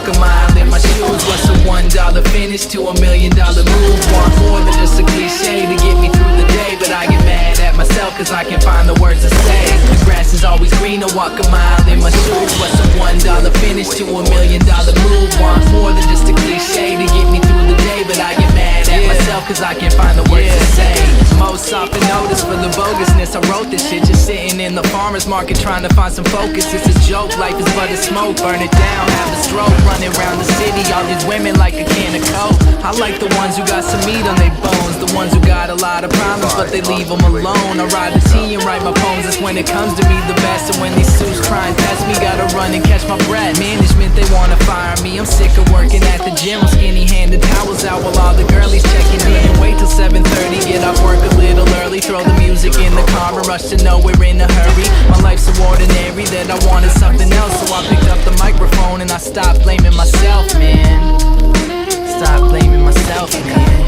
walk a mile in my shoes. What's a $1 finish to $1 million move? Want more than just a cliche to get me through the day, but I get mad at myself cause I can't find the words to say. The grass is always greener, walk a mile in my shoes. What's a $1 finish to $1 million move? Want more than just a cliche to get me through the day, but I get mad at myself cause I can't find the words to say. Most often noticed for the bogusness, I wrote this shit just sitting in the farmer's market trying to find some focus. It's a joke, life is but a smoke, burn it down, have a stroke, running around the city, all these women like a can of coke. I like the ones who got some meat on their bones, the ones who got a lot of problems but they leave them alone. I ride the T and write my poems, that's when it comes to me the best. And when these suits try and test me, gotta run and catch my breath. Management, they wanna fire me, I'm sick of working at the gym. I'm skinny handed towels out while all the girlies checking in. Wait till 7:30, get off work a little early, throw the music in the car and rush to nowhere in a hurry. My life's so ordinary that I wanted something else, so I picked up the microphone and I stopped blaming myself, man. Stop blaming myself, man.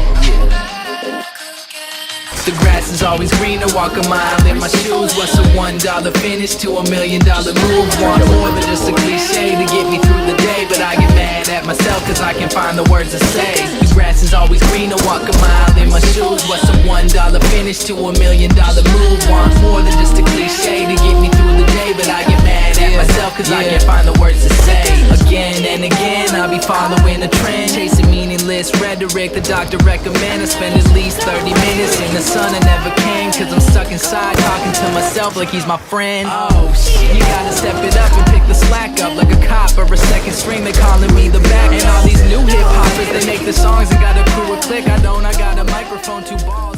The grass is always greener, walk a mile in my shoes. What's a $1 finish to $1 million move? Want more than just a cliche to get me through the day, but I get mad at myself cause I can't find the words to say. The grass is always greener, walk a mile in my shoes. What's a $1 finish to $1 million move? Want more than just a cliche to get me through the day, but I get mad at myself cause I can't find the words to say. Again and again, I'll be following a trend, chasing meaningless rhetoric the doctor recommend. I spend at least 30 minutes in the sun, I never can cause I'm stuck inside talking to myself like he's my friend. Oh shit, you gotta step it up and pick the slack up like a cop or a second string, they calling me the back. And all these new hip hoppers, they make the songs and got a crew of click. I got a microphone, 2 balls.